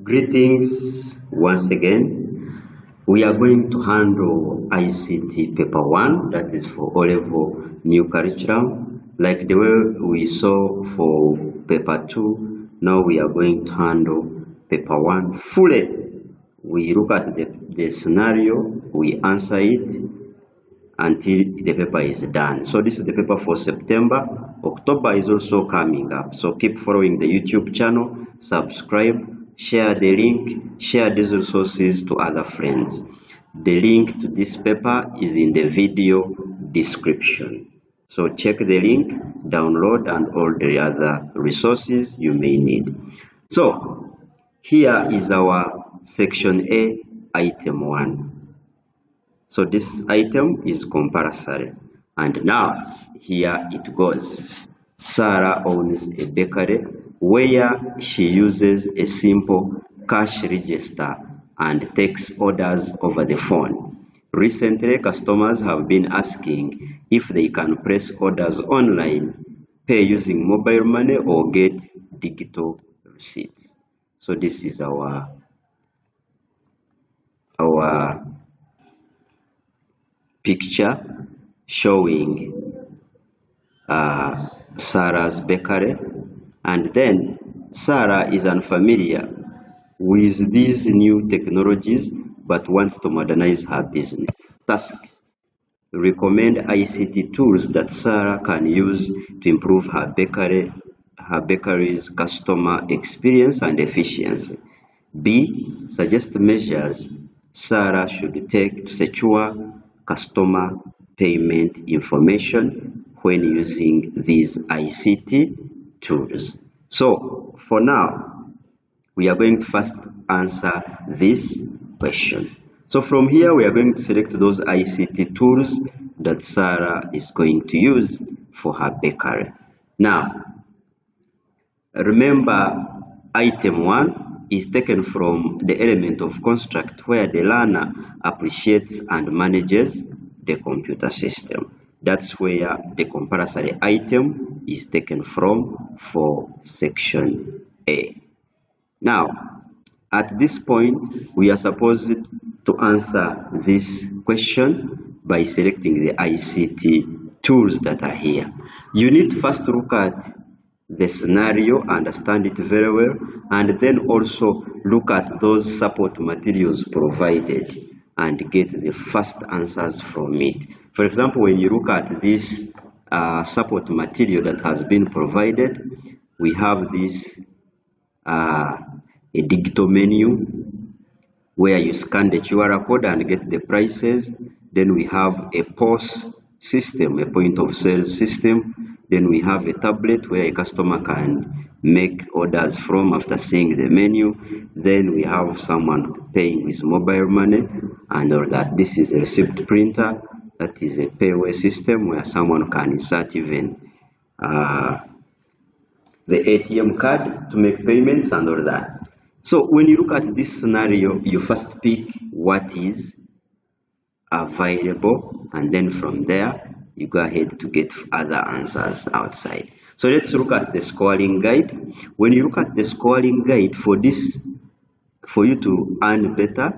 Greetings once again. We are going to handle ICT paper 1, that is for O-level new curriculum. Like the way we saw for paper 2, now we are going to handle paper 1 fully. We look at the scenario, we answer it until the paper is done. So this is the paper for September. October is also coming up. So keep following the YouTube channel, subscribe, share the link, share these resources to other friends. The link to this paper is in the video description. So check the link, download, and all the other resources you may need. So here is our section A, item 1. So this item is compulsory. And now here it goes. Sarah owns a bakery where she uses a simple cash register and takes orders over the phone. Recently, customers have been asking if they can place orders online, pay using mobile money, or get digital receipts. So this is our picture showing Sarah's bakery, and then Sarah is unfamiliar with these new technologies but wants to modernize her business. Task: recommend ICT tools that Sarah can use to improve her bakery's customer experience and efficiency. B, suggest measures Sarah should take to secure customer payment information when using these ICT tools. So for now, we are going to first answer this question. So from here, we are going to select those ICT tools that Sarah is going to use for her bakery. Now, remember, item 1 is taken from the element of construct where the learner appreciates and manages the computer system. That's where the compulsory item is taken from for section A. Now, at this point, we are supposed to answer this question by selecting the ICT tools that are here. You need to first look at the scenario, understand it very well, and then also look at those support materials provided and get the first answers from it. For example, when you look at this support material that has been provided, we have this a digital menu where you scan the QR code and get the prices. Then we have a POS system, a point of sale system. Then we have a tablet where a customer can make orders from after seeing the menu. Then we have someone paying with mobile money and all that. This is a receipt printer. That is a payway system where someone can insert even the ATM card to make payments and all that. So when you look at this scenario, you first pick what is available, and then from there, you go ahead to get other answers outside. So let's look at the scoring guide. When you look at the scoring guide for this, for you to earn better,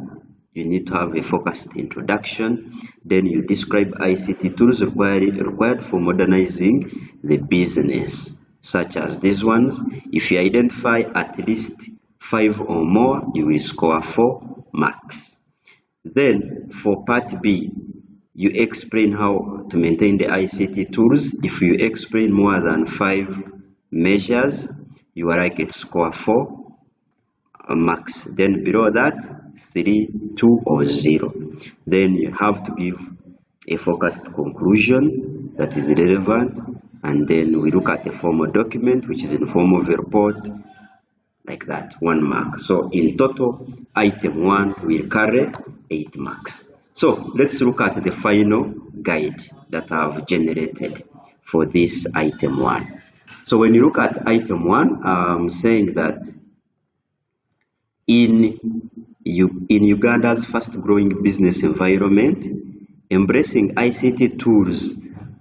you need to have a focused introduction. Then you describe ICT tools required for modernizing the business, such as these ones. If you identify at least 5 or more, you will score 4 marks. Then for part B, you explain how to maintain the ICT tools. If you explain more than 5 measures, you are likely to score 4 marks. Then below that, 3, 2, or 0. Then you have to give a focused conclusion that is relevant. And then we look at the formal document, which is in form of a report, like that, 1 mark. So in total, item 1 will carry 8 marks. So let's look at the final guide that I've generated for this item 1. So when you look at item 1, I'm saying that in Uganda's fast-growing business environment, embracing ICT tools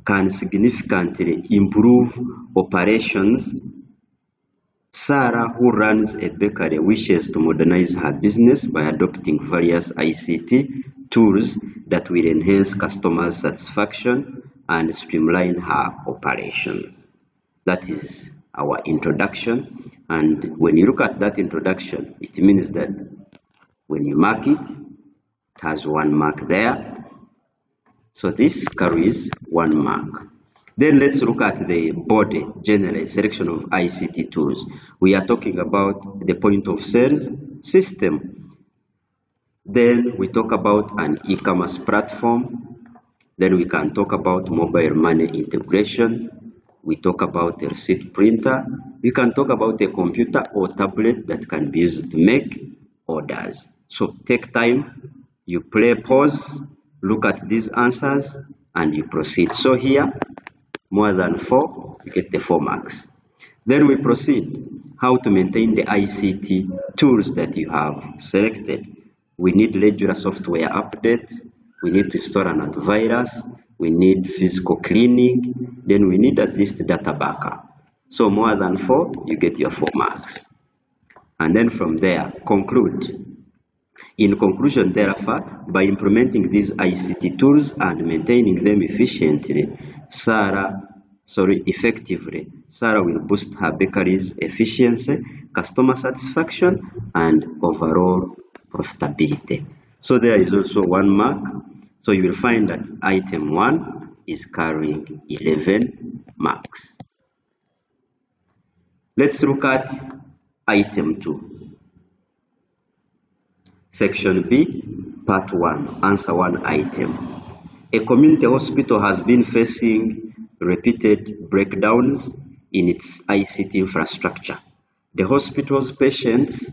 can significantly improve operations Sarah, who runs a bakery, wishes to modernize her business by adopting various ICT tools that will enhance customer satisfaction and streamline her operations. That is our introduction. And when you look at that introduction, it means that when you mark it, it has 1 mark there. So this carries 1 mark. Then let's look at the body, general selection of ICT tools. We are talking about the point of sales system. Then we talk about an e-commerce platform. Then we can talk about mobile money integration. We talk about a receipt printer. We can talk about a computer or tablet that can be used to make orders. So take time, you play pause, look at these answers, and you proceed. So here, more than 4, you get the 4 marks. Then we proceed. How to maintain the ICT tools that you have selected. We need regular software updates. We need to install an antivirus. We need physical cleaning. Then we need at least data backup. So more than 4, you get your 4 marks. And then from there, conclude. In conclusion, therefore, by implementing these ICT tools and maintaining them effectively, Sarah will boost her bakery's efficiency, customer satisfaction, and overall profitability. So there is also 1 mark. So you will find that item 1 is carrying 11 marks. Let's look at item 2. Section B, part 1, answer 1 item. A community hospital has been facing repeated breakdowns in its ICT infrastructure. The hospital's patients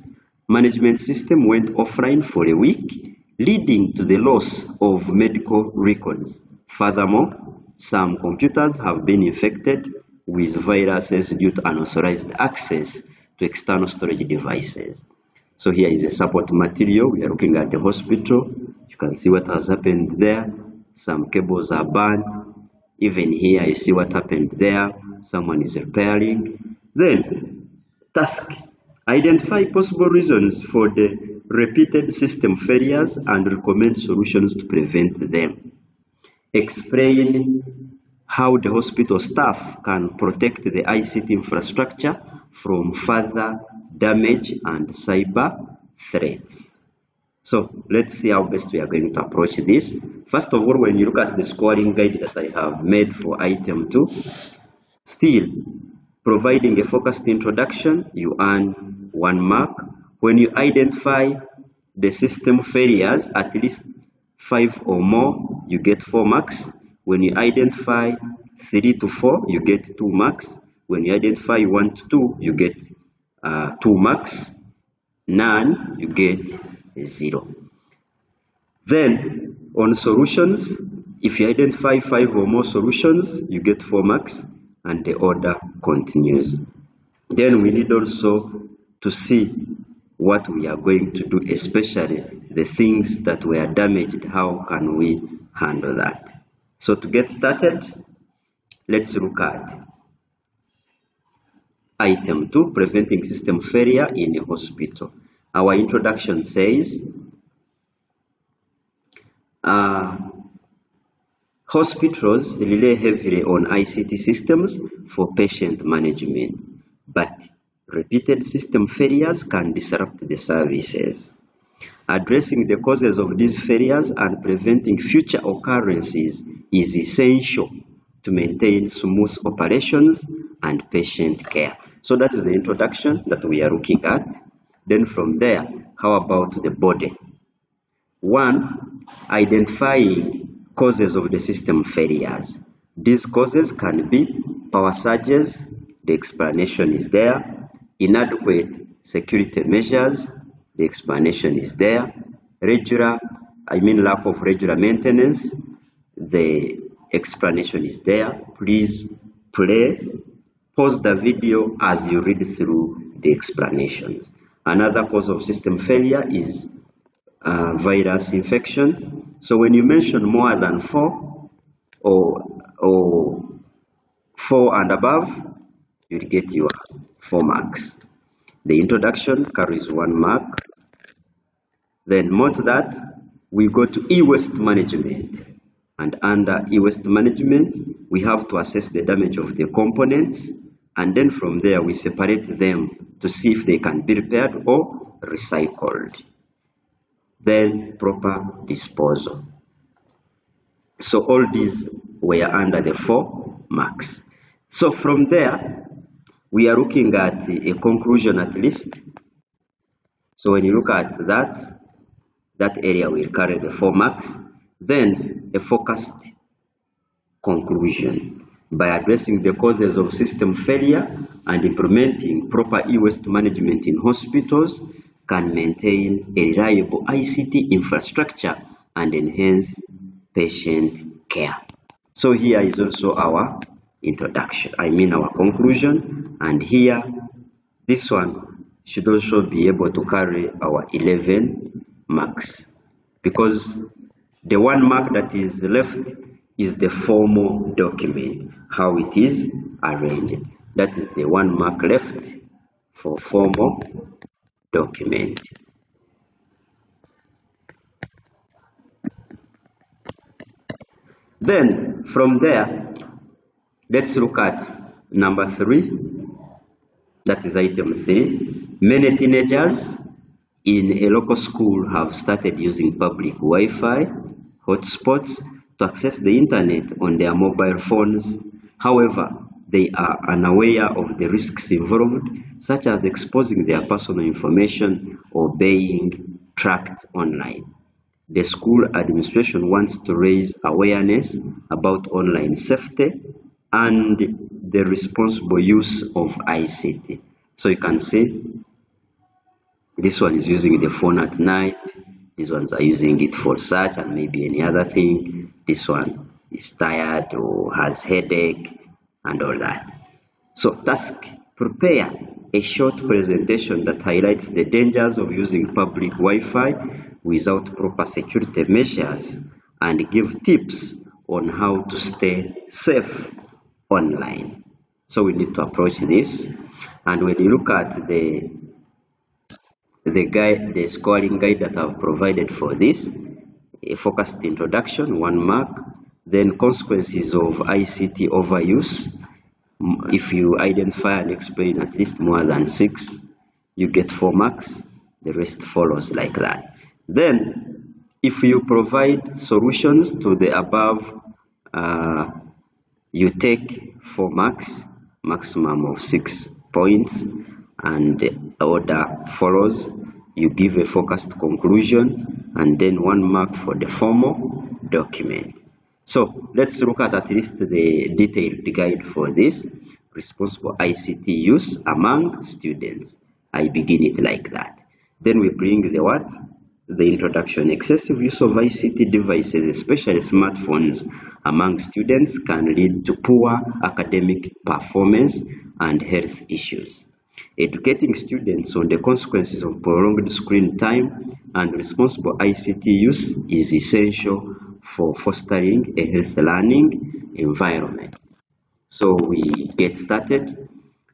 management system went offline for a week, leading to the loss of medical records. Furthermore, some computers have been infected with viruses due to unauthorized access to external storage devices. So here is a support material. We are looking at the hospital. You can see what has happened there. Some cables are burned. Even here, you see what happened there. Someone is repairing. Then, task. Identify possible reasons for the repeated system failures and recommend solutions to prevent them. Explain how the hospital staff can protect the ICT infrastructure from further damage and cyber threats. So let's see how best we are going to approach this. First of all, when you look at the scoring guide that I have made for item 2, still providing a focused introduction, you earn 1 mark. When you identify the system failures, at least 5 or more, you get 4 marks. When you identify 3 to 4, you get 2 marks. When you identify 1 to 2, you get 2 marks. None, you get 0. Then on solutions, if you identify 5 or more solutions, you get 4 marks, and the order continues. Then we need also to see what we are going to do, especially the things that were damaged. How can we handle that? So to get started, let's look at item 2, preventing system failure in a hospital. Our introduction says, hospitals rely heavily on ICT systems for patient management, but repeated system failures can disrupt the services. Addressing the causes of these failures and preventing future occurrences is essential to maintain smooth operations and patient care. So that is the introduction that we are looking at. Then from there, how about the body? 1, identifying causes of the system failures. These causes can be power surges, the explanation is there. Inadequate security measures, the explanation is there. Lack of regular maintenance, the explanation is there. Please pause the video as you read through the explanations. Another cause of system failure is virus infection. So when you mention more than 4 or 4 and above, you'll get your 4 marks. The introduction carries 1 mark. Then more to that, we go to e-waste management. And under e-waste management, we have to assess the damage of the components, and then from there we separate them to see if they can be repaired or recycled. Then proper disposal. So all these were under the 4 marks. So from there, we are looking at a conclusion at least. So when you look at that area will carry the 4 marks. Then a focused conclusion. By addressing the causes of system failure and implementing proper e-waste management in hospitals can maintain a reliable ICT infrastructure and enhance patient care. So here is also our introduction, our conclusion, and here this one should also be able to carry our 11 marks, because the 1 mark that is left is the formal document, how it is arranged. That is the 1 mark left for formal document. Then from there, let's look at number 3. That is item 3. Many teenagers in a local school have started using public Wi-Fi hotspots to access the internet on their mobile phones. However, they are unaware of the risks involved, such as exposing their personal information or being tracked online. The school administration wants to raise awareness about online safety and the responsible use of ICT. So you can see this one is using the phone at night. These ones are using it for search and maybe any other thing. This one is tired or has headache and all that. So task, prepare a short presentation that highlights the dangers of using public Wi-Fi without proper security measures and give tips on how to stay safe online. So we need to approach this. And when you look at the scoring guide that I've provided for this, a focused introduction, 1 mark, then consequences of ICT overuse. If you identify and explain at least more than 6, you get 4 marks. The rest follows like that. Then, if you provide solutions to the above, you take 4 marks, maximum of 6 points, and the order follows. You give a focused conclusion, and then 1 mark for the formal document. So let's look at least the detailed guide for this. Responsible ICT use among students. I begin it like that. Then we bring the what? The introduction. Excessive use of ICT devices, especially smartphones, among students can lead to poor academic performance and health issues. Educating students on the consequences of prolonged screen time and responsible ICT use is essential for fostering a healthy learning environment. So we get started.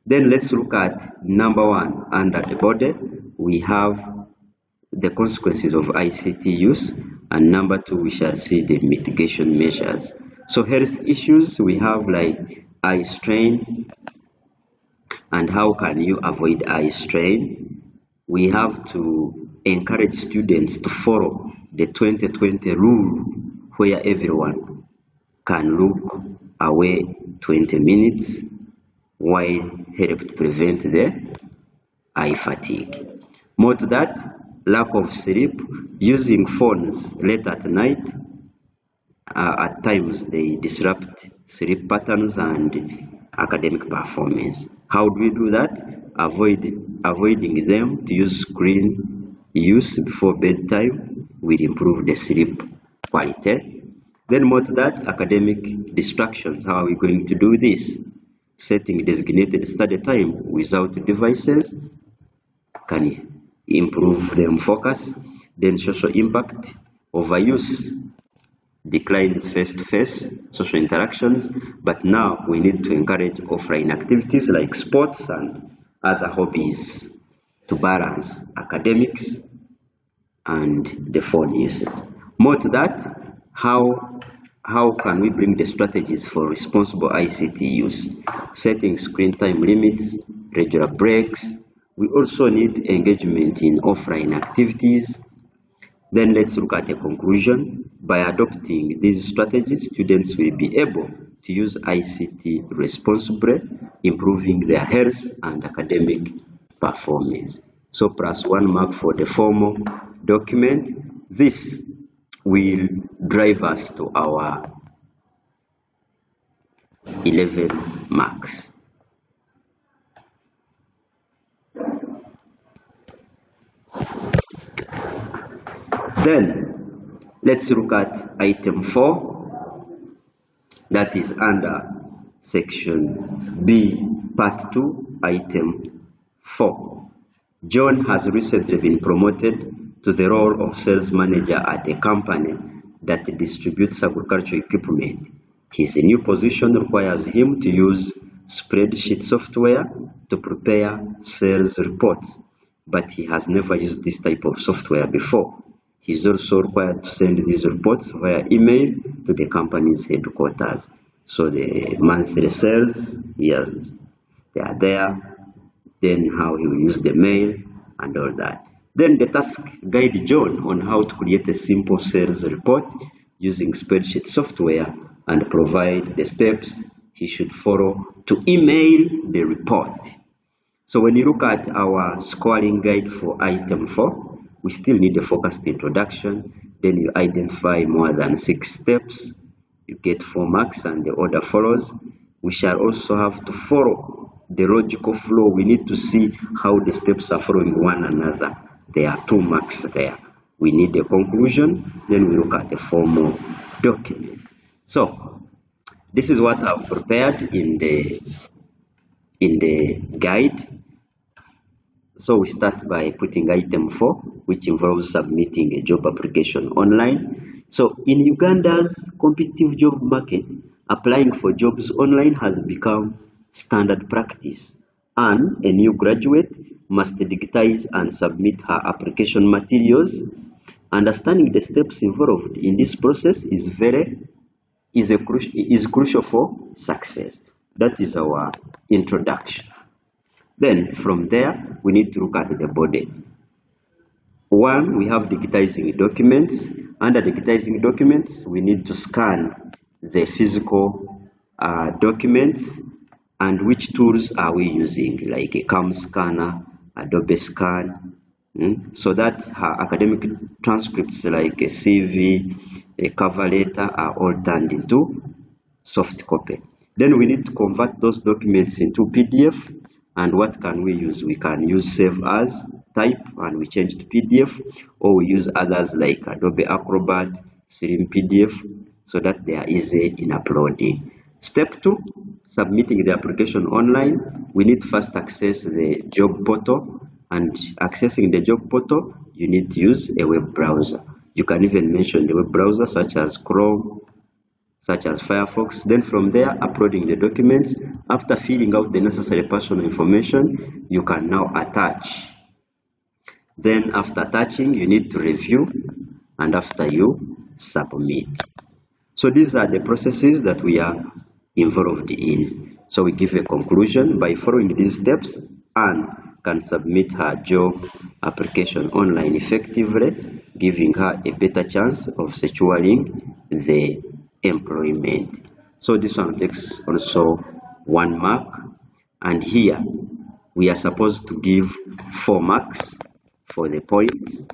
Then let's look at number 1 under the body. We have the consequences of ICT use, and number 2 we shall see the mitigation measures. So health issues, we have like eye strain, and how can you avoid eye strain? We have to encourage students to follow the 20-20 rule, where everyone can look away 20 minutes while help to prevent the eye fatigue. More to that, lack of sleep, using phones late at night, at times they disrupt sleep patterns and academic performance. How do we do that? Avoiding them to use screen use before bedtime will improve the sleep quality. Then more to that, academic distractions. How are we going to do this? Setting designated study time without devices can improve them focus. Then social impact, overuse declines face-to-face social interactions, but now we need to encourage offline activities like sports and other hobbies. to balance academics and the phone usage. More to that, how can we bring the strategies for responsible ICT use? Setting screen time limits, regular breaks. We also need engagement in offline activities. Then let's look at the conclusion. By adopting these strategies, students will be able to use ICT responsibly, improving their health and academic performance. So +1 mark for the formal document. This will drive us to our 11 marks. Then let's look at item 4, that is under section B, part 2, item 4. John has recently been promoted to the role of sales manager at a company that distributes agricultural equipment. His new position requires him to use spreadsheet software to prepare sales reports, but he has never used this type of software before. He is also required to send these reports via email to the company's headquarters. So the monthly sales, they are there, then how he will use the mail and all that. Then the task guide John on how to create a simple sales report using spreadsheet software and provide the steps he should follow to email the report. So when you look at our scoring guide for item 4, we still need a focused introduction. Then you identify more than 6 steps. You get 4 marks and the order follows. We shall also have to follow the logical flow. We need to see how the steps are following one another. There are 2 marks there. We need a conclusion. Then we look at the formal document. So this is what I've prepared in the guide. So we start by putting item 4, which involves submitting a job application online. So in Uganda's competitive job market, applying for jobs online has become standard practice, and a new graduate must digitize and submit her application materials. Understanding the steps involved in this process is crucial for success. That is our introduction. Then from there, we need to look at the body. 1, we have digitizing documents. Under digitizing documents, we need to scan the physical documents, and which tools are we using, like a CAM scanner, Adobe Scan, so that her academic transcripts like a CV, a cover letter are all turned into soft copy. Then we need to convert those documents into PDF. And what can we use? We can use save as type and we change to PDF, or we use others like Adobe Acrobat, Slim PDF, so that they are easy in uploading. Step 2, submitting the application online. We need to first access the job portal, and accessing the job portal, you need to use a web browser. You can even mention the web browser such as Chrome, such as Firefox. Then from there, uploading the documents. After filling out the necessary personal information, you can now attach. Then after attaching, you need to review, and after you submit. So these are the processes that we are involved in. So we give a conclusion. By following these steps, Anne can submit her job application online effectively, giving her a better chance of securing the employment. So this one takes also 1 mark, and here we are supposed to give 4 marks for the points,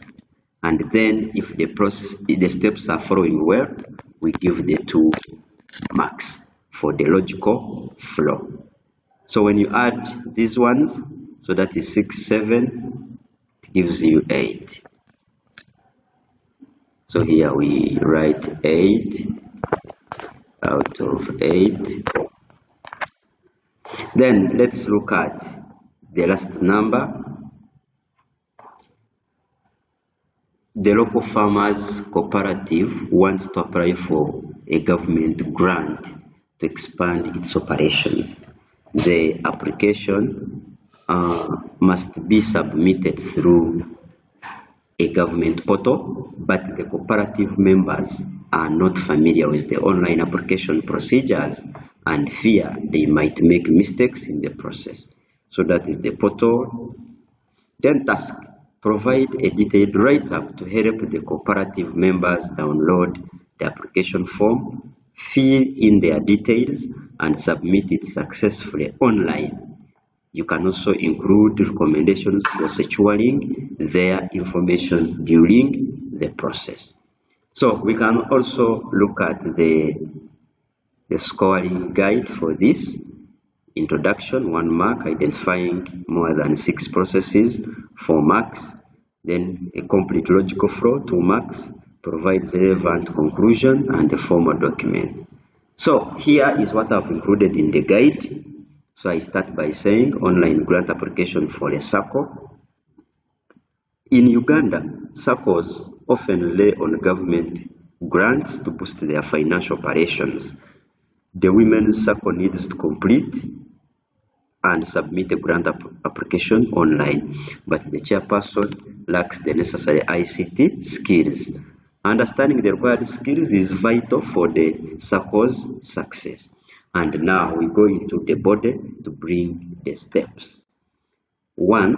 and then if the steps are following well, we give the 2 marks for the logical flow. So when you add these ones, so that is 6, 7, it gives you 8. So here we write 8 out of 8. Then let's look at the last number. The local farmers cooperative wants to apply for a government grant to expand its operations. The application must be submitted through a government portal, but the cooperative members are not familiar with the online application procedures and fear they might make mistakes in the process. So that is the portal. Then task, provide a detailed write-up to help the cooperative members download the application form, fill in their details, and submit it successfully online. You can also include recommendations for securing their information during the process. So we can also look at the scoring guide for this. Introduction, 1 mark, identifying more than 6 processes, 4 marks. Then a complete logical flow, 2 marks, provides relevant conclusion and a formal document. So here is what I've included in the guide. So I start by saying online grant application for a SACCO. In Uganda, SACCOs often rely on government grants to boost their financial operations. The women's SACCO needs to complete and submit a grant application online, but the chairperson lacks the necessary ICT skills. Understanding the required skills is vital for the SACCO's success. And now we go into the body to bring the steps. 1.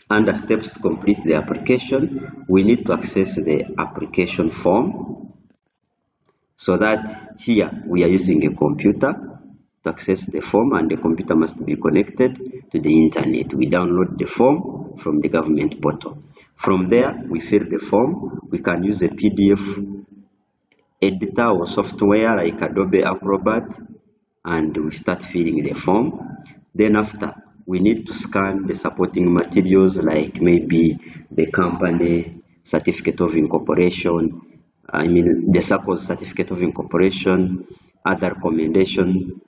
Under steps to complete the application, we need to access the application form. So that here we are using a computer to access the form, and the computer must be connected to the internet. We download the form from the government portal. From there, we fill the form. We can use a PDF editor or software like Adobe Acrobat, and we start filling the form. Then after, we need to scan the supporting materials like maybe the company certificate of incorporation, the SACCO's certificate of incorporation, other recommendation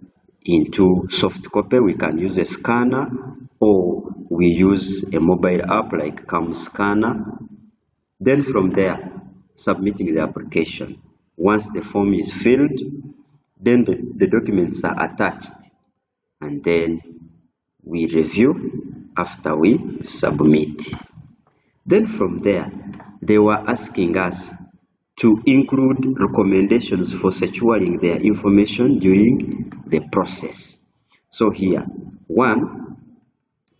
into soft copy. We can use a scanner, or we use a mobile app like CAM Scanner. Then from there, submitting the application. Once the form is filled, then the documents are attached, and then we review after we submit. Then from there, they were asking us to include recommendations for securing their information during the process. So here, 1,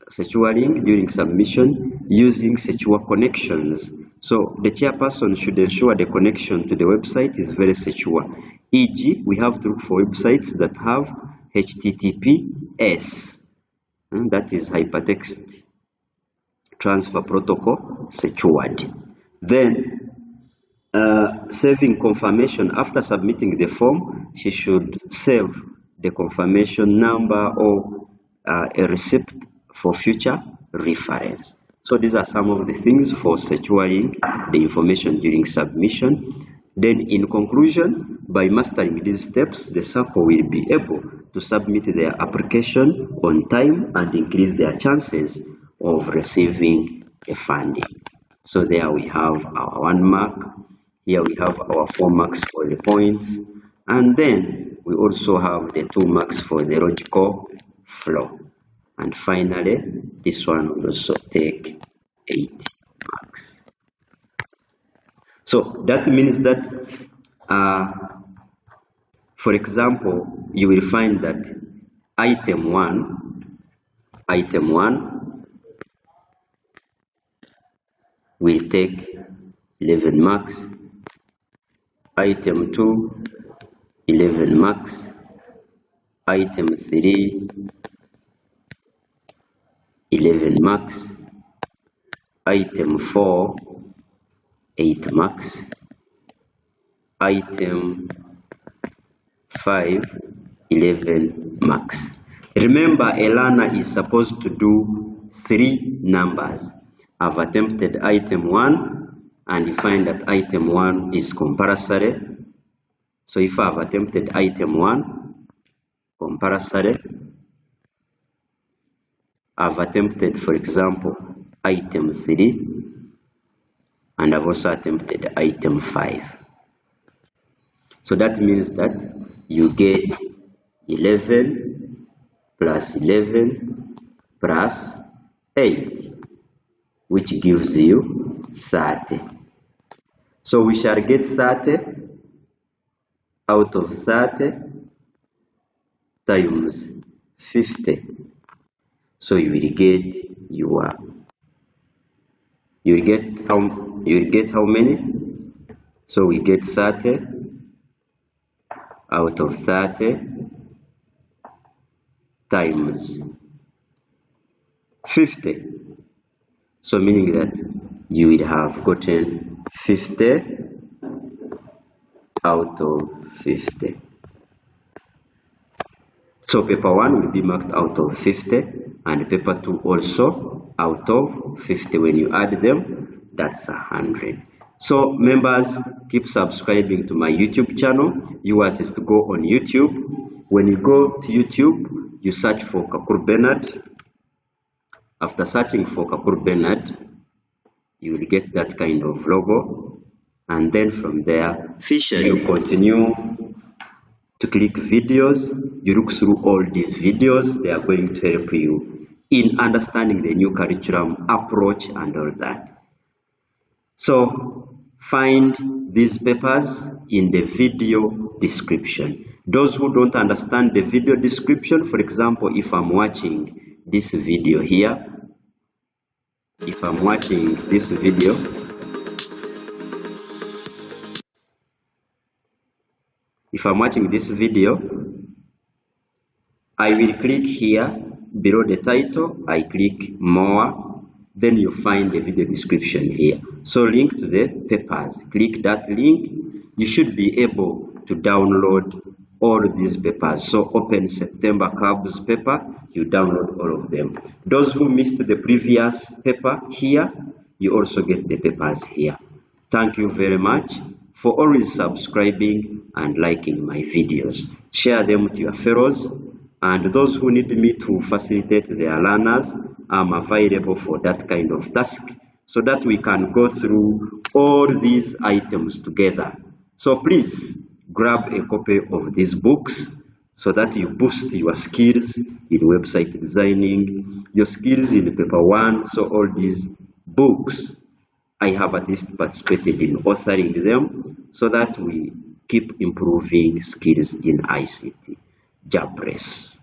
securing during submission using secure connections. So the chairperson should ensure the connection to the website is very secure. E.g., we have to look for websites that have HTTPS, and that is hypertext transfer protocol secured. Then saving confirmation after submitting the form, she should save the confirmation number or a receipt for future reference. So these are some of the things for securing the information during submission. Then in conclusion, by mastering these steps, the SACCO will be able to submit their application on time and increase their chances of receiving a funding. So there we have our 1 mark. Here we have our 4 marks for the points. And then we also have the 2 marks for the logical flow. And finally, this one will also take 8 marks. So that means that, for example, you will find that item 1 will take 11 marks. Item 2, 11 marks. Item 3, 11 marks. Item 4, 8 marks. Item 5, 11 marks. Remember, a learner is supposed to do 3 numbers. I've attempted item 1, and you find that item 1 is compulsory. So if I've attempted item 1, compulsory, I've attempted, for example, item 3, and I've also attempted item 5. So that means that you get 11 plus 11 plus 8, which gives you 30. So we shall get 30 out of 30 times 50. So you will get how many? So we get 30 out of 30 times 50. So meaning that you will have gotten 50 out of 50. So paper 1 will be marked out of 50 and paper 2 also out of 50. When you add them, that's 100. So members, keep subscribing to my YouTube channel. Yours is to go on YouTube. When you go to YouTube, you search for Kakuru Benard. After searching for Kakuru Benard, you will get that kind of logo, and then from there you continue to click videos. You look through all these videos. They are going to help you in understanding the new curriculum approach and all that. So find these papers in the video description. Those who don't understand the video description, for example, if I'm watching this video here, if I'm watching this video, I will click here below the title. I click more, then you find the video description here. So link to the papers, click that link. You should be able to download all these papers. So open September Cubs paper, you download all of them. Those who missed the previous paper here, you also get the papers here. Thank you very much for always subscribing and liking my videos. Share them with your fellows, and those who need me to facilitate their learners, I'm available for that kind of task so that we can go through all these items together. So please grab a copy of these books so that you boost your skills in website designing, your skills in paper 1. So all these books, I have at least participated in authoring them so that we keep improving skills in ICT. God bless.